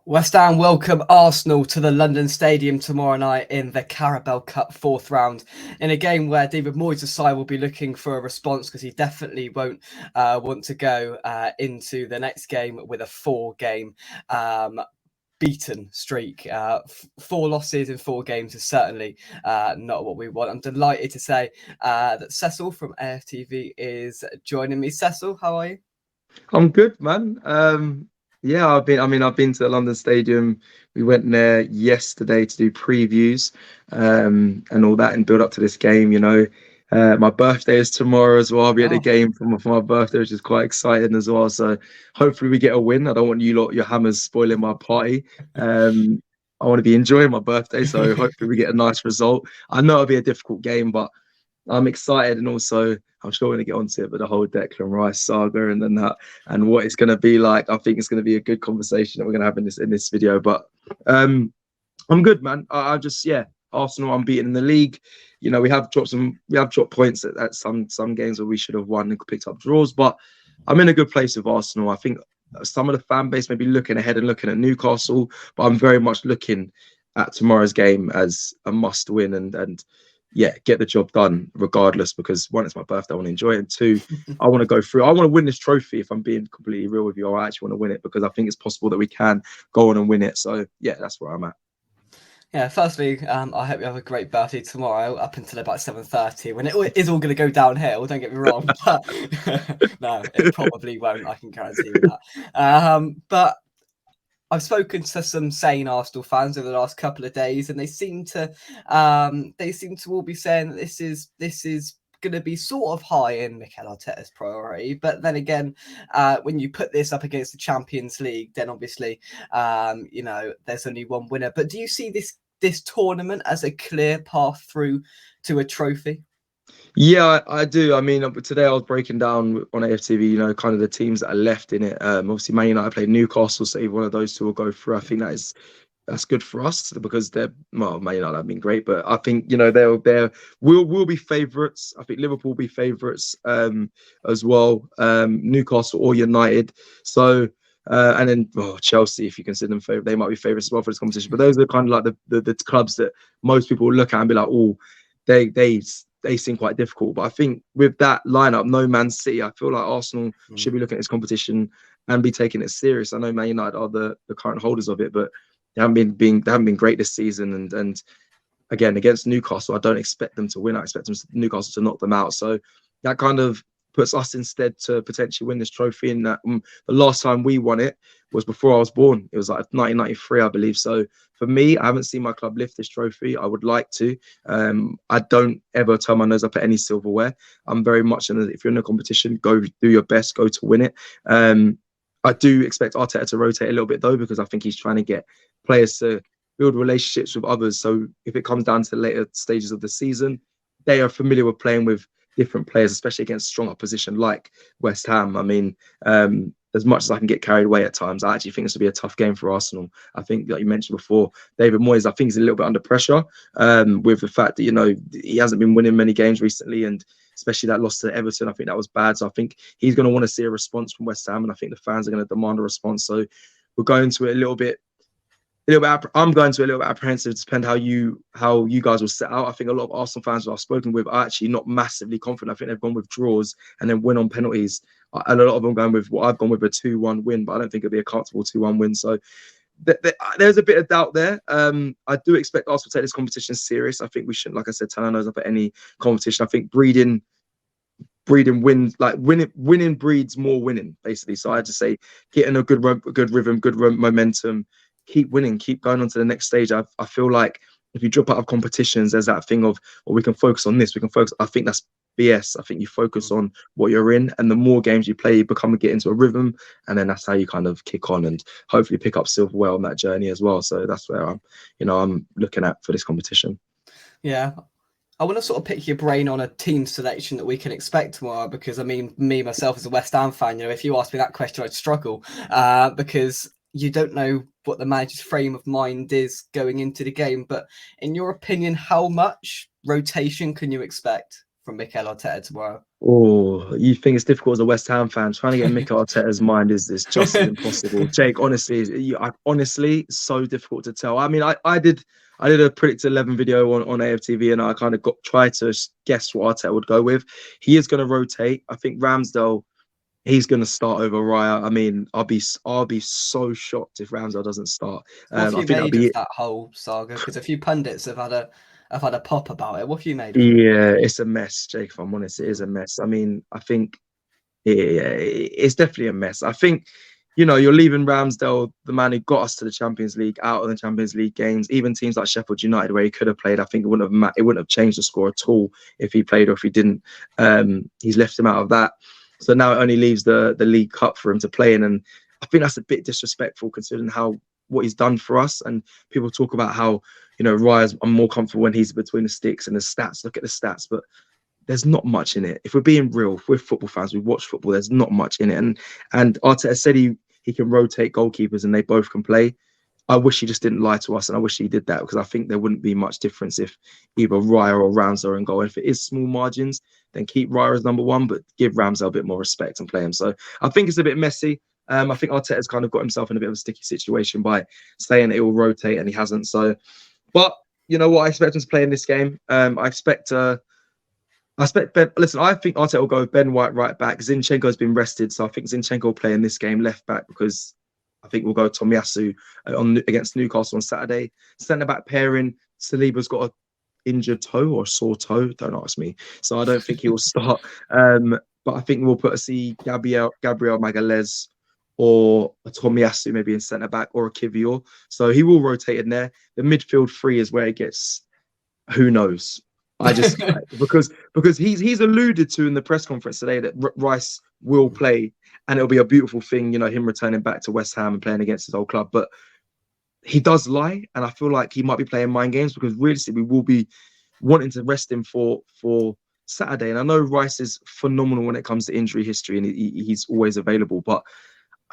West Ham welcome Arsenal to the London Stadium tomorrow night in the Carabao Cup fourth round, in a game where David Moyes' side will be looking for a response because he definitely won't want to go into the next game with a four-game beaten streak. Four losses in four games is certainly not what we want. I'm delighted to say that Cecil from AFTV is joining me. Cecil, how are you? I'm good, man. Yeah, I've been to the London Stadium. We went there yesterday to do previews, and all that and build up to this game. My birthday is tomorrow as well. I'll be at the Oh, game for my birthday, which is quite exciting as well. So hopefully we get a win. I don't want you lot, your hammers spoiling my party. Um, I want to be enjoying my birthday, so hopefully we get a nice result. I know it'll be a difficult game, but I'm excited, and also I'm sure we're going to get onto it, but the whole Declan Rice saga and then that and what it's going to be like. I think it's going to be a good conversation that we're going to have in this video. But I'm good, man. I just Arsenal unbeaten in the league. We have dropped points at some games where we should have won and picked up draws, but I'm in a good place with Arsenal. I think some of the fan base may be looking ahead and looking at Newcastle, but I'm very much looking at tomorrow's game as a must win and yeah, get the job done regardless, because one, it's my birthday, I want to enjoy it, and two, I want to go through. I want to win this trophy. If I'm being completely real with you, I actually want to win it because I think it's possible that we can go on and win it. So yeah, that's where I'm at. yeah. Firstly, I hope you have a great birthday tomorrow, up until about 7:30, when it is all going to go downhill. Don't get me wrong, but no, it probably won't. I can guarantee you that. But I've spoken to some sane Arsenal fans over the last couple of days, and they seem to all be saying that this is going to be sort of high in Mikel Arteta's priority. But then again, when you put this up against the Champions League, then obviously, there's only one winner. But do you see this tournament as a clear path through to a trophy? Yeah, I do. I mean, today I was breaking down on AFTV, kind of the teams that are left in it. Obviously, Man United played Newcastle, so either one of those two will go through. I think that's good for us because Man United have been great, but I think we'll be favourites. I think Liverpool will be favourites as well. Newcastle or United. So and then Chelsea, if you consider them favourite, they might be favourites as well for this competition. But those are kind of like the clubs that most people will look at and be like, oh, they seem quite difficult. But I think with that lineup, no Man City, I feel like Arsenal should be looking at this competition and be taking it serious. I know Man United are the current holders of it, but they haven't been great this season. And again, against Newcastle, I don't expect them to win. I expect Newcastle to knock them out. So that kind of puts us instead to potentially win this trophy. And that the last time we won it was before I was born. It was like 1993, I believe. So for me, I haven't seen my club lift this trophy. I would like to. I don't ever turn my nose up at any silverware. I'm very much if you're in a competition, go do your best, go to win it. I do expect Arteta to rotate a little bit though, because I think he's trying to get players to build relationships with others. So if it comes down to the later stages of the season, they are familiar with playing with different players, especially against strong opposition like West Ham. I mean, as much as I can get carried away at times, I actually think this will be a tough game for Arsenal. I think, like you mentioned before, David Moyes, I think he's a little bit under pressure with the fact that, he hasn't been winning many games recently, and especially that loss to Everton, I think that was bad. So I think he's going to want to see a response from West Ham, and I think the fans are going to demand a response. So we're going to it a little bit. I'm going to a little bit apprehensive to depend how you guys will set out. I think a lot of Arsenal fans that I've spoken with are actually not massively confident. I think they've gone with draws and then win on penalties. And a lot of them going with what I've gone with, a 2-1 win, but I don't think it'll be a comfortable 2-1 win. So there's a bit of doubt there. I do expect Arsenal to take this competition serious. I think we shouldn't, like I said, turn our nose up at any competition. I think breeding wins, like winning breeds more winning, basically. So I just say getting a good rhythm, good momentum, keep winning, keep going on to the next stage. I feel like if you drop out of competitions, there's that thing of, well, we can focus on this, we can focus. I think that's BS. I think you focus on what you're in, and the more games you play, you get into a rhythm, and then that's how you kind of kick on and hopefully pick up silverware on that journey as well. So that's where I'm looking at for this competition. Yeah, I want to sort of pick your brain on a team selection that we can expect tomorrow, because I mean, me myself as a West Ham fan, if you asked me that question, I'd struggle because you don't know what the manager's frame of mind is going into the game. But in your opinion, how much rotation can you expect from Mikel Arteta tomorrow? Oh, you think it's difficult as a West Ham fan? Trying to get Mikel Arteta's mind is just as impossible. Jake, honestly, honestly, so difficult to tell. I mean, I did a predict 11 video on AFTV, and I kind of tried to guess what Arteta would go with. He is going to rotate. I think Ramsdale, he's going to start over Raya. I mean, I'll be so shocked if Ramsdale doesn't start. What have I you think that'll made be of it. that whole saga? Because a few pundits have had a pop about it. What have you made of it? Yeah, it's a mess, Jake. If I'm honest, it is a mess. I mean, I think it's definitely a mess. I think, you're leaving Ramsdale, the man who got us to the Champions League, out of the Champions League games. Even teams like Sheffield United, where he could have played, I think it wouldn't have changed the score at all if he played or if he didn't. He's left him out of that, so now it only leaves the League Cup for him to play in, and I think that's a bit disrespectful considering what he's done for us. And people talk about how Raya's I'm more comfortable when he's between the sticks and the stats. Look at the stats, but there's not much in it. If we're being real, if we're football fans, we watch football, there's not much in it. And Arteta said he can rotate goalkeepers and they both can play. I wish he just didn't lie to us, and I wish he did that, because I think there wouldn't be much difference if either Raya or Ramsdale are in goal. And if it is small margins, then keep Raya as number one, but give Ramsdale a bit more respect and play him. So I think it's a bit messy. I think Arteta's kind of got himself in a bit of a sticky situation by saying that it will rotate and he hasn't. So, but you know what? I expect him to play in this game. I expect Ben. Listen, I think Arteta will go with Ben White right back. Zinchenko's been rested, so I think Zinchenko will play in this game left back, because I think we'll go Tomiyasu against Newcastle on Saturday. Centre back pairing, Saliba's got a injured toe or a sore toe. Don't ask me. So I don't think he will start. But I think we'll put Gabriel Magalhaes or a Tomiyasu maybe in centre back, or a Kivior. So he will rotate in there. The midfield three is where it gets, who knows. Because he's alluded to in the press conference today that Rice will play, and it'll be a beautiful thing, him returning back to West Ham and playing against his old club. But he does lie, and I feel like he might be playing mind games, because realistically we will be wanting to rest him for Saturday. And I know Rice is phenomenal when it comes to injury history, and he's always available, but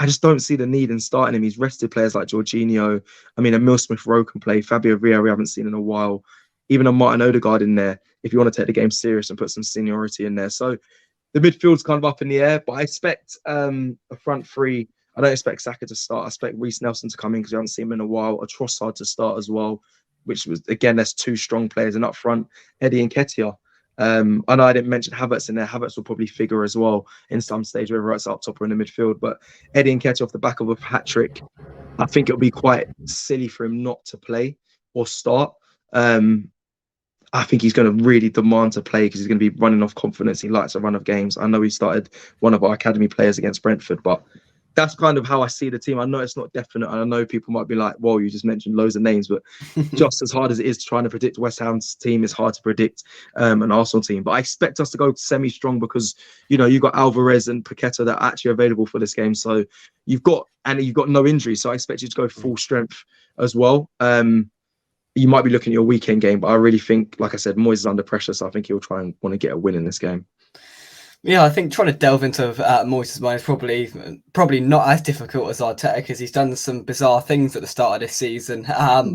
I just don't see the need in starting him. He's rested players like Jorginho. I mean, Emil Smith-Rowe can play. Fabio Villa we haven't seen in a while. Even a Martin Odegaard in there, if you want to take the game serious and put some seniority in there. So the midfield's kind of up in the air, but I expect a front three. I don't expect Saka to start. I expect Reece Nelson to come in, because we haven't seen him in a while. A Trossard to start as well, which was, again, there's two strong players. And up front, Eddie and Nketiah. I know I didn't mention Havertz in there. Havertz will probably figure as well in some stage, whether it's up top or in the midfield. But Eddie and Nketiah off the back of a hat-trick, I think it'll be quite silly for him not to play or start. I think he's going to really demand to play, because he's going to be running off confidence. He likes a run of games. I know he started one of our academy players against Brentford, but that's kind of how I see the team. I know it's not definite, and I know people might be like, well, you just mentioned loads of names, but just as hard as it is trying to predict West Ham's team, it's hard to predict an Arsenal team. But I expect us to go semi-strong, because, you've got Alvarez and Paqueta that are actually available for this game. So you've got no injuries. So I expect you to go full strength as well. You might be looking at your weekend game, but I really think, like I said, Moyes is under pressure, so I think he'll try and want to get a win in this game. Yeah, I think trying to delve into Moyes' mind is probably not as difficult as Arteta, because he's done some bizarre things at the start of this season.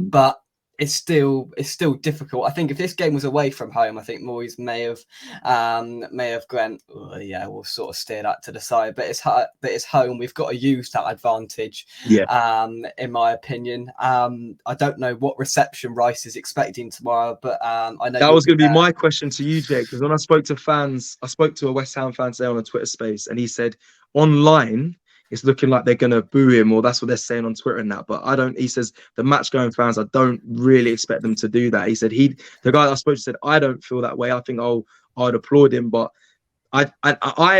But it's still difficult. I think if this game was away from home, I think Moyes may have gone, oh, yeah, we'll sort of steer that to the side. But it's home. We've got to use that advantage. Yeah. In my opinion, I don't know what reception Rice is expecting tomorrow, but I know That you'll was be going to be there. my question to you, Jake, because when I spoke to fans, I spoke to a West Ham fan today on a Twitter space, and he said online it's looking like they're going to boo him, or that's what they're saying on Twitter and that. But he says the match going fans, I don't really expect them to do that. He said the guy I spoke to said, I don't feel that way. I think I'd applaud him, but I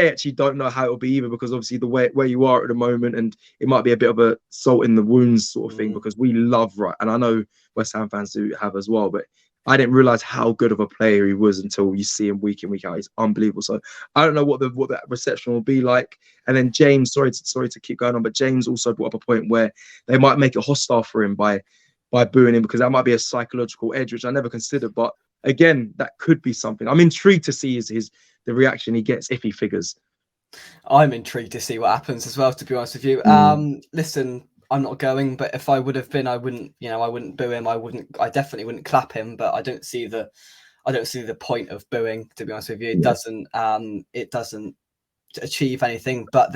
actually don't know how it'll be either, because obviously the way where you are at the moment, and it might be a bit of a salt in the wounds sort of thing, because we love Rice, and I know West Ham fans do have as well, but I didn't realize how good of a player he was until you see him week in, week out. He's unbelievable. So I don't know what that reception will be like. And then James, sorry to keep going on, but James also brought up a point where they might make it hostile for him by booing him, because that might be a psychological edge, which I never considered. But again, that could be something. I'm intrigued to see the reaction he gets if he figures. I'm intrigued to see what happens as well, to be honest with you. Listen, I'm not going, but if I would have been, I wouldn't boo him. I definitely wouldn't clap him, but I don't see the I don't see the point of booing. To be honest with you, Yeah. it doesn't achieve anything. But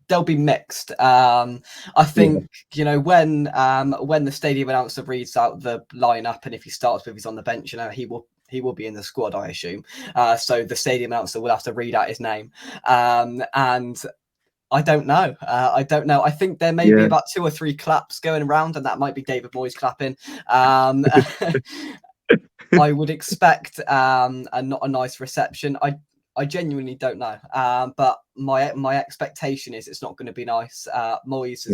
they'll be mixed. I Yeah. think when the stadium announcer reads out the lineup, and if he starts with he's on the bench, he will be in the squad, I assume. So the stadium announcer will have to read out his name, and I don't know. I don't know. I think there may be Yeah. about 2 or 3 claps going around, and that might be David Moyes clapping. Um, I would expect not a nice reception. I genuinely don't know. But my expectation is it's not going to be nice. Moyes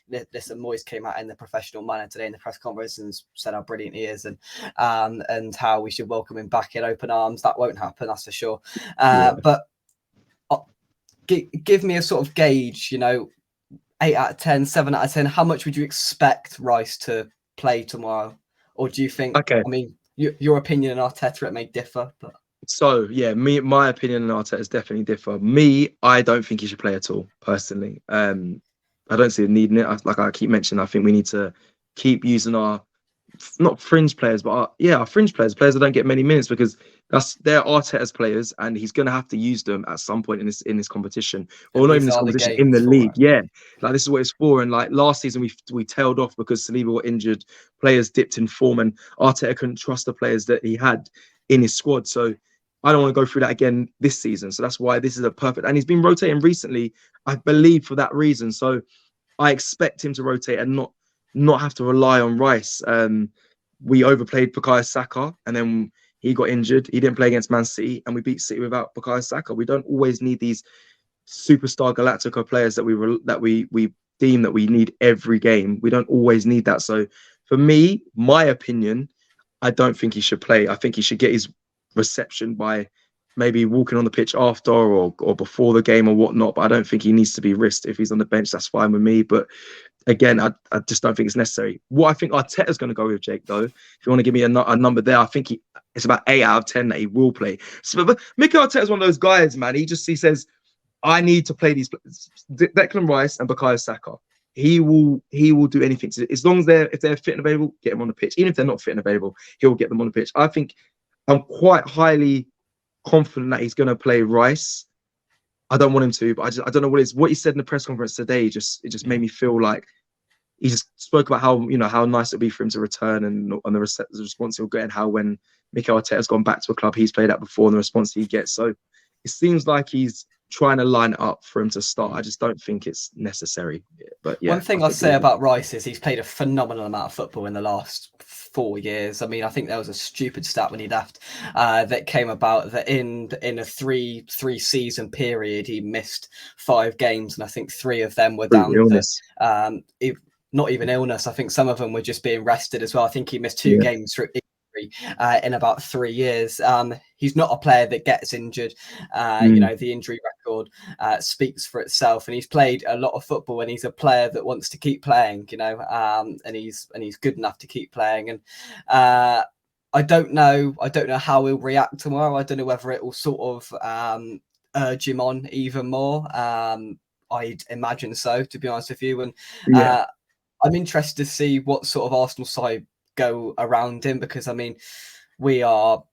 Yeah. Moyes came out in the professional manner today in the press conference and said how brilliant he is, and how we should welcome him back in open arms. That won't happen, that's for sure. Yeah. But give me a sort of gauge, 8 out of 10, 7 out of 10. How much would you expect Rice to play tomorrow? Or do you think, Okay. I mean, your opinion and Arteta, it may differ, but So yeah, my opinion on Arteta is definitely differ. I don't think he should play at all, personally. I don't see the need in it. Like I keep mentioning, I think we need to keep using our not fringe players, but our fringe players that don't get many minutes, because they're Arteta's players, and he's going to have to use them at some point in this competition, or and not even these this are the competition, in the games for league. it. Yeah, like this is what it's for. And like last season, we tailed off because Saliba got injured, players dipped in form, and Arteta couldn't trust the players that he had in his squad. So I don't want to go through that again this season. So that's why this is a perfect. And he's been rotating recently, I believe, for that reason. So I expect him to rotate and not have to rely on Rice. We overplayed Bukayo Saka, and then he got injured. He didn't play against Man City, and we beat City without Bukayo Saka. We don't always need these superstar Galactica players that we deem that we need every game. We don't always need that. So for me, my opinion, I don't think he should play. I think he should get his reception by maybe walking on the pitch after or before the game or whatnot. But I don't think he needs to be risked. If he's on the bench, that's fine with me. But again, I just don't think it's necessary. What I think Arteta's going to go with, Jake, though, if you want to give me a number there, I think it's about 8 out of 10 that he will play. So, but Mikel Arteta's one of those guys, man. He says, I need to play these Declan Rice and Bukayo Saka. He will do anything as long as if they're fit and available, get them on the pitch. Even if they're not fit and available, he'll get them on the pitch. I think I'm quite highly confident that he's going to play Rice. I don't want him to, but I don't know what he said in the press conference today. It just made me feel like he just spoke about how nice it'd be for him to return, and the response he'll get, and how when Mikel Arteta's gone back to a club he's played at before, and the response he gets. So it seems like he's trying to line it up for him to start. I just don't think it's necessary. But yeah, one thing I'll say about Rice is he's played a phenomenal amount of football in the last 4 years. I mean, I think there was a stupid stat when he left that came about that in a three season period he missed 5 games, and I think 3 of them were down illness. to not even illness. I think some of them were just being rested as well. I think he missed 2 games through in about 3 years. He's not a player that gets injured. The injury record speaks for itself, and he's played a lot of football, and he's a player that wants to keep playing. And he's good enough to keep playing. And I don't know how he'll react tomorrow. I don't know whether it will sort of urge him on even more. I'd imagine so, to be honest with you. And I'm interested to see what sort of Arsenal side go around him, because I mean we are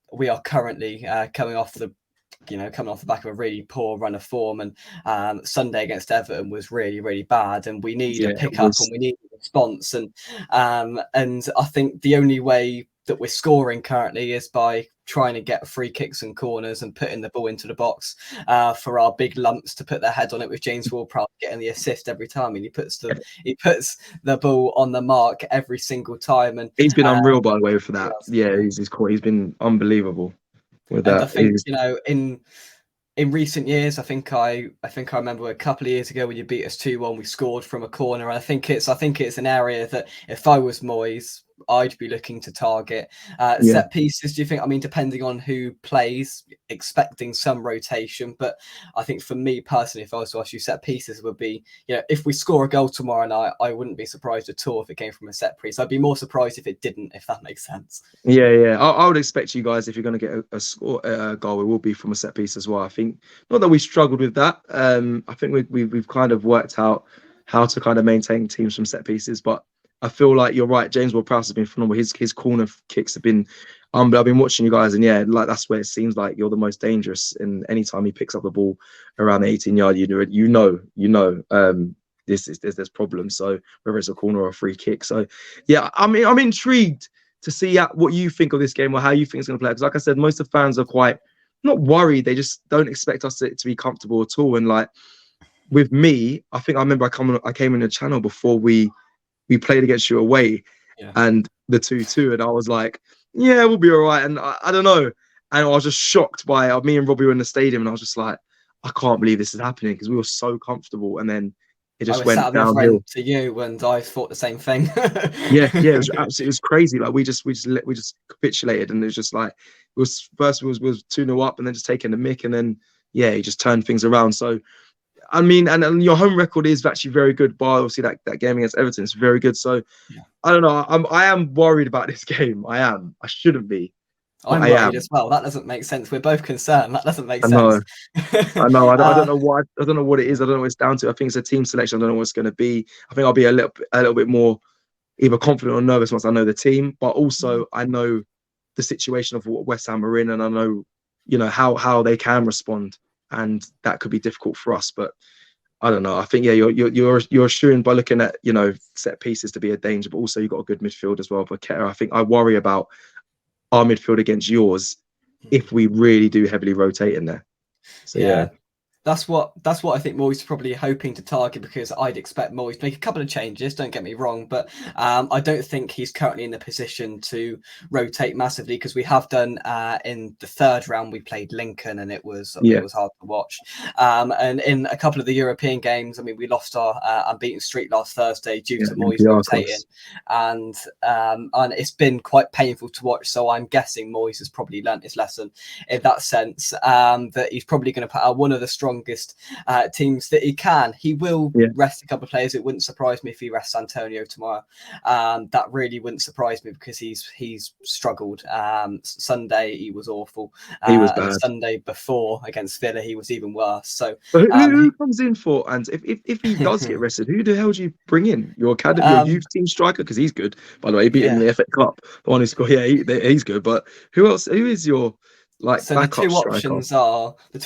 currently coming off the back of a really poor run of form, and Sunday against Everton was really, really bad, and we need a pick up and we need a response, and I think the only way that we're scoring currently is by trying to get free kicks and corners and putting the ball into the box for our big lumps to put their head on it, with James Ward-Prowse getting the assist every time, and he puts the ball on the mark every single time. And he's been unreal, by the way, for that. Yeah, he's been unbelievable with that. I think in recent years, I think I remember a couple of years ago when you beat us 2-1, we scored from a corner. I think it's an area that if I was Moyes, I'd be looking to target. Set pieces, do you think? I mean, depending on who plays, expecting some rotation. But I think for me personally, if I was to ask you, set pieces would be, if we score a goal tomorrow night, I wouldn't be surprised at all if it came from a set piece. I'd be more surprised if it didn't, if that makes sense. Yeah. I would expect you guys, if you're going to get a goal, it will be from a set piece as well. I think not that we struggled with that. I think we've kind of worked out how to kind of maintain teams from set pieces, but I feel like you're right. James Ward-Prowse has been phenomenal. His corner kicks have been. But I've been watching you guys, and yeah, like that's where it seems like you're the most dangerous. And anytime he picks up the ball around the 18-yard, there's problems. So whether it's a corner or a free kick, so yeah, I'm intrigued to see what you think of this game or how you think it's going to play. Because like I said, most of the fans are quite not worried. They just don't expect us to be comfortable at all. And like with me, I think I remember I came in the channel before we played against you away, Yeah. and the 2-2, and I was like, yeah, we'll be all right. And I don't know. And I was just shocked by me and Robbie were in the stadium, and I was just like, I can't believe this is happening because we were so comfortable, and then it I just was sat went on the other end downhill. to you, and I thought the same thing. Yeah, it was absolutely, it was crazy. Like we just capitulated, and it was just like it was first was 2-0 up, and then just taking the mick, and then yeah, he just turned things around. So I mean, and your home record is actually very good. Bar obviously that game against Everton is very good. So Yeah. I don't know. I am worried about this game. I am. I shouldn't be, but I'm I worried am. as well. That doesn't make sense. We're both concerned. That doesn't make I sense. know. I know. I don't uh, know why. I don't know what it is. I don't know what it's down to. I think it's a team selection. I don't know what it's going to be. I think I'll be a little bit more either confident or nervous once I know the team. But also, I know the situation of what West Ham are in, and I know, how they can respond, and that could be difficult for us. But I don't know. I think you're assuring by looking at set pieces to be a danger, but also you've got a good midfield as well. But Ketter, I think I worry about our midfield against yours if we really do heavily rotate in there. So yeah. yeah. That's what I think Moyes is probably hoping to target, because I'd expect Moyes to make a couple of changes, don't get me wrong, but I don't think he's currently in the position to rotate massively, because we have done in the third round we played Lincoln, and it was hard to watch. And in a couple of the European games, I mean, we lost our unbeaten streak last Thursday due to Moyes rotating, and it's been quite painful to watch. So I'm guessing Moyes has probably learnt his lesson in that sense, that he's probably going to put out one of the strongest teams that he can. He will rest a couple of players. It wouldn't surprise me if he rests Antonio tomorrow. That really wouldn't surprise me, because he's struggled. Sunday he was awful. He was bad. And Sunday before against Villa he was even worse. So who comes in for? And if he does get rested, who the hell do you bring in? Your academy, your youth team striker, because he's good. By the way, he beat him in the FA Cup. The one who scored, he's good. But who else? Who is your backup the two striker?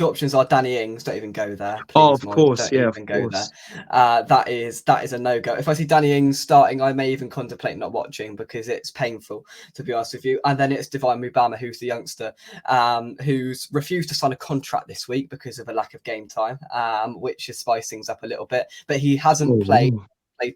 options are Danny Ings. Don't even go there, please. Oh, of course, don't even go there. That is a no-go. If I see Danny Ings starting, I may even contemplate not watching, because it's painful, to be honest with you. And then it's Divine Mubama, who's the youngster, who's refused to sign a contract this week because of a lack of game time, which has spiced things up a little bit. But he hasn't played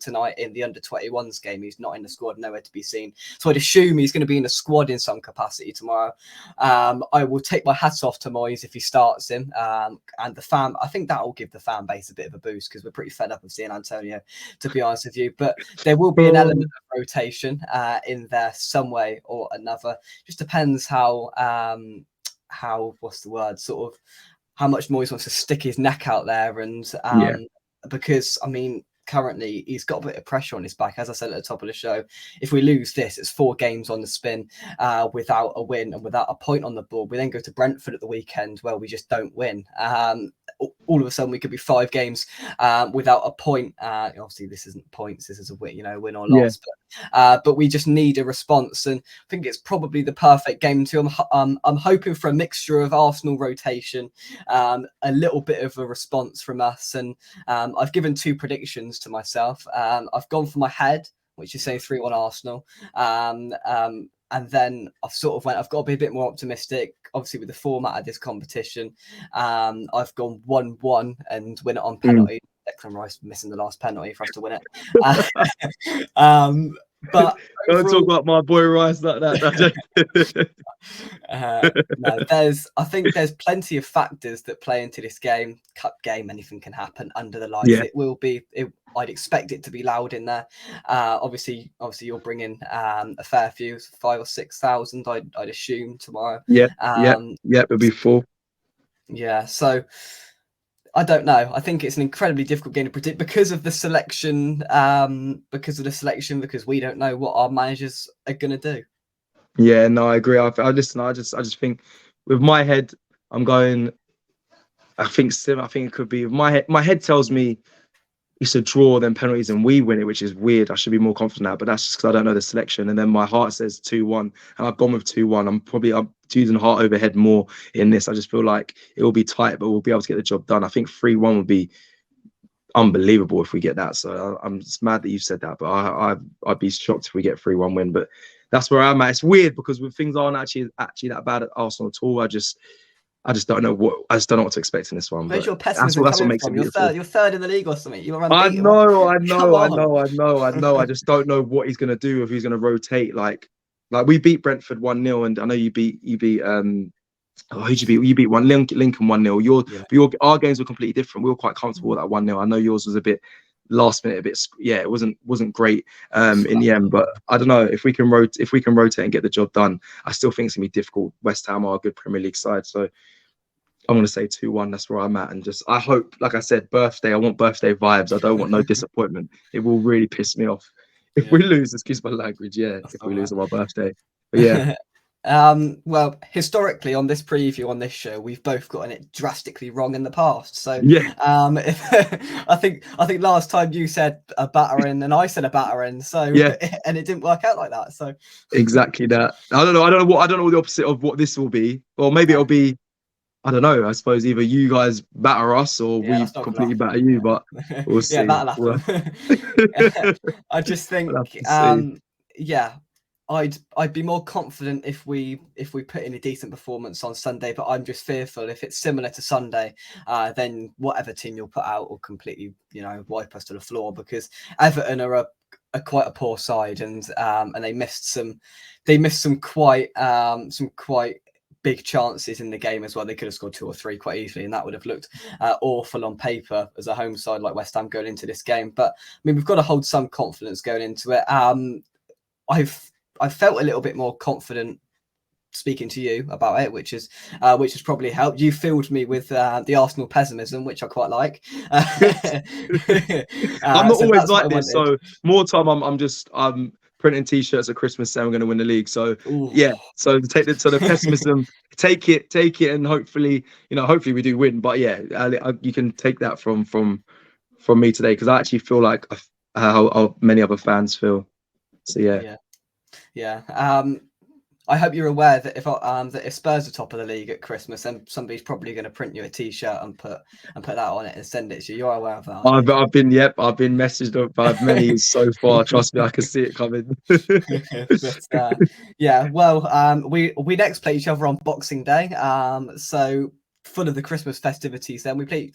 tonight in the under-21s game. He's not in the squad, nowhere to be seen. So I'd assume he's going to be in the squad in some capacity tomorrow. I will take my hats off to Moyes if he starts him. And the fan, I think that will give the fan base a bit of a boost, because we're pretty fed up of seeing Antonio, to be honest with you. But there will be an element of rotation in there some way or another. Just depends how what's the word, sort of how much Moyes wants to stick his neck out there. And because, I mean, currently he's got a bit of pressure on his back. As I said at the top of the show, if we lose this, it's 4 games on the spin without a win and without a point on the board. We then go to Brentford at the weekend, where we just don't win. All of a sudden we could be 5 games without a point. Obviously this isn't points, this is a win, win or loss, but we just need a response, and I think it's probably the perfect game to. I'm hoping for a mixture of Arsenal rotation, a little bit of a response from us, and I've given 2 predictions to myself. I've gone for my head, which is saying 3-1 Arsenal. And then I've got to be a bit more optimistic, obviously, with the format of this competition. I've gone 1-1 and win it on penalty. Declan Rice missing the last penalty for us to win it. But don't talk about my boy Rice like that. No, I think there's plenty of factors that play into this game. Cup game, anything can happen under the lights. It will be. I'd expect it to be loud in there. Obviously, you'll bring in a fair few, 5,000 or 6,000. I'd assume tomorrow. It'll be full. Yeah, so I don't know. I think it's an incredibly difficult game to predict because of the selection. Because we don't know what our managers are going to do. Yeah, no, I agree. I just think with my head, I'm going. I think it could be my head. My head tells me it's a draw, then penalties, and we win it, which is weird. I should be more confident now, but that's just because I don't know the selection. And then my heart says 2-1, and I've gone with 2-1. I'm choosing heart over head more in this. I just feel like it will be tight, but we'll be able to get the job done. I think 3-1 would be unbelievable if we get that. So I'm just mad that you said that, but I'd be shocked if we get 3-1 win. But that's where I'm at. It's weird because when things aren't actually that bad at Arsenal at all, I just don't know what to expect in this one. Where's But your pessimism that's what coming makes it from? You're beautiful. third. You're third in the league or something. You're I unbeaten. What? know, I Come know, I on. know, I know, I know. I just don't know what he's gonna do, if he's gonna rotate. Like we beat Brentford 1-0, and I know you beat who'd you beat? You beat Lincoln 1-0. Yeah. Our games were completely different. We were quite comfortable with that 1-0. I know yours was a bit last minute, a bit, yeah, it wasn't great in the end. But I don't know if we can rotate and get the job done. I still think it's gonna be difficult. West Ham are a good Premier League side, so I'm going to say 2-1. That's where I'm at. And just, I hope, like I said, birthday. I want birthday vibes. I don't want no disappointment. It will really piss me off if Yeah. we lose. Excuse my language. Yeah, That's if all we lose right. on my birthday. But yeah, Well, historically on this preview on this show, we've both gotten it drastically wrong in the past. So, yeah, I think last time you said a battering and I said a battering. So, yeah, and it didn't work out like that. So, exactly that. I don't know. I don't know what the opposite of what this will be. Or maybe no, it'll be. I don't know. I suppose either you guys batter us or yeah, we that's not gonna completely batter happen. you. But Yeah, we'll yeah, see. that'll We'll, happen. I just we'll have think, to see. yeah, I'd be more confident if we put in a decent performance on Sunday, but I'm just fearful if it's similar to Sunday, then whatever team you'll put out will completely, wipe us to the floor, because Everton are a quite a poor side, and they missed some quite big chances in the game as well. They could have scored 2 or 3 quite easily, and that would have looked awful on paper as a home side like West Ham going into this game. But I mean, we've got to hold some confidence going into it. I've felt a little bit more confident speaking to you about it, which has probably helped. You filled me with the Arsenal pessimism, which I quite like. I'm not So always that's what like I this. wanted. So more time, I'm printing T-shirts at Christmas saying we're going to win the league. So Ooh. yeah, so the pessimism, take it, and hopefully we do win. But yeah, you can take that from me today, because I actually feel like how many other fans feel. So yeah. Yeah. I hope you're aware that if Spurs are top of the league at Christmas, then somebody's probably going to print you a T-shirt and put that on it and send it to you. You're aware of that, aren't you? I've been messaged up by many so far. Trust me, I can see it coming. But yeah, well, we next play each other on Boxing Day. So full of the Christmas festivities. Then we played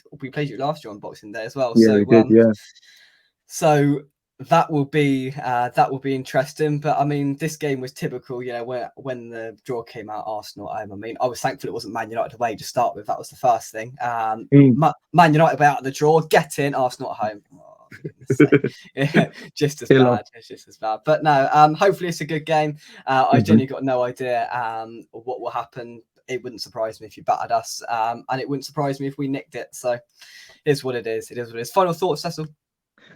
you last year on Boxing Day as well. Yeah, So we did. Yeah. so that will be interesting. But I mean, this game was typical. When the draw came out, Arsenal at home. I mean, I was thankful it wasn't Man United away to start with. That was the first thing. Man United out of the draw, get in. Arsenal at home. Oh, for goodness sake. Yeah, just as Killer. bad. It's just as bad. But no, hopefully it's a good game. I genuinely got no idea what will happen. It wouldn't surprise me if you battered us, and it wouldn't surprise me if we nicked it. So it is what it is. It is what it is. Final thoughts, Cecil?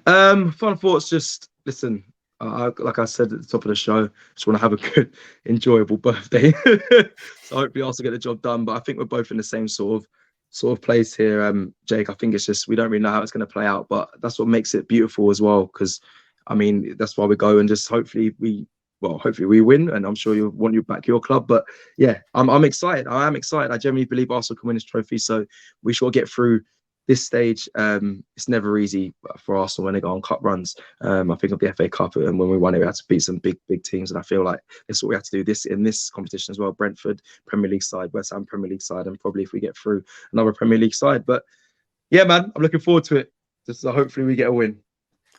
Fun thoughts. Just listen. Like I said at the top of the show, just want to have a good, enjoyable birthday. So hopefully, also get the job done. But I think we're both in the same sort of place here, Jake. I think it's just we don't really know how it's going to play out, but that's what makes it beautiful as well. Because I mean, that's why we go, and just hopefully we win, and I'm sure you'll want you back your club. But yeah, I'm excited. I am excited. I genuinely believe Arsenal can win this trophy. So we should get through this stage. It's never easy for Arsenal when they go on cup runs. I think of the FA Cup, and when we won it, we had to beat some big teams, and I feel like that's what we have to do in this competition as well. Brentford Premier League side, West Ham Premier League side, and probably if we get through, another Premier League side. But yeah, man, I'm looking forward to it. Just hopefully we get a win.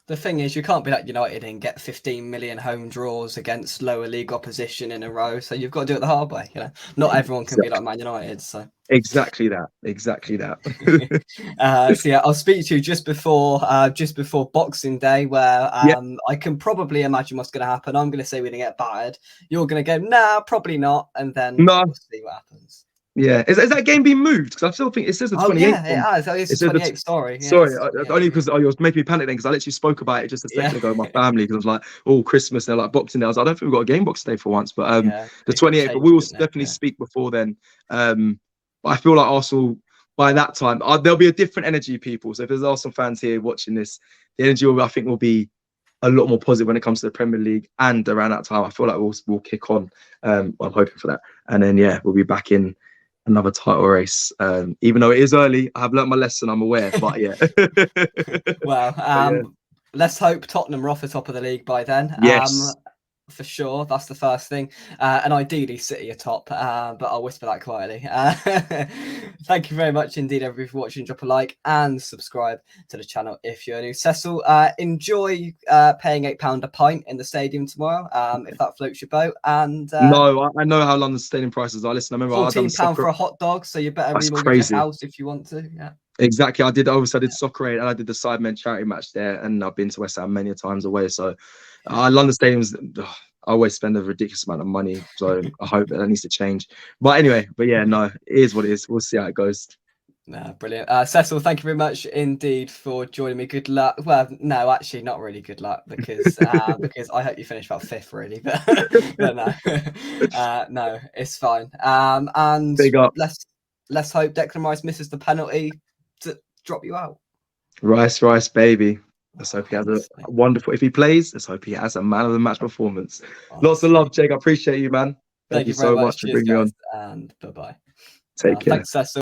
The thing is, you can't be like United and get 15 million home draws against lower league opposition in a row. So you've got to do it the hard way. Not everyone can be like Man United. So exactly that. so yeah, I'll speak to you just before Boxing Day, where Yeah. I can probably imagine what's going to happen. I'm going to say we're going to get battered. You're going to go, nah, probably not, and then No. we'll see what happens. Yeah, is that game being moved? Because I still think it says the 28th. Yeah, it has. It's the 28th. Sorry, only because you was making me panic then, because I literally spoke about it just a second ago with my family, because I was like, oh, Christmas, they're like Boxing Day. I was like, I don't think we've got a game Boxing Day for once, but the 28th. But we will definitely speak before then. But I feel like Arsenal by that time, there'll be a different energy, people. So if there's Arsenal fans here watching this, the energy I think will be a lot more positive when it comes to the Premier League. And around that time, I feel like we'll kick on. I'm hoping for that, and then we'll be back in another title race. Even though it is early, I have learnt my lesson. I'm aware, but yeah. Well, let's hope Tottenham are off the top of the league by then. Yes. For sure, that's the first thing, and ideally City are top, but I'll whisper that quietly. Thank you very much indeed, everybody, for watching. Drop a like and subscribe to the channel if you're new. Cecil, enjoy paying £8 a pint in the stadium tomorrow, if that floats your boat. And no, I know how London stadium prices are. Listen, I remember I've done £14 soccer. for a hot dog, so you better That's remortgage crazy. your house if you want to. Yeah. Exactly. I did soccer aid, and I did the Sidemen charity match there, and I've been to West Ham many times away. So London stadiums, I always spend a ridiculous amount of money. So I hope that needs to change. But anyway, no, it is what it is. We'll see how it goes. Brilliant. Cecil, thank you very much indeed for joining me. Good luck. Well, no, actually not really good luck, because because I hope you finish about 5th, really, but, but no. No, it's fine. And Big up. Let's hope Declan Rice misses the penalty to drop you out. Rice, baby. Let's hope he has a wonderful. If he plays, let's hope he has a man of the match performance. Honestly. Lots of love, Jake. I appreciate you, man. Thank you so much for bringing me on. And bye-bye. Take care. Thanks, Cecil.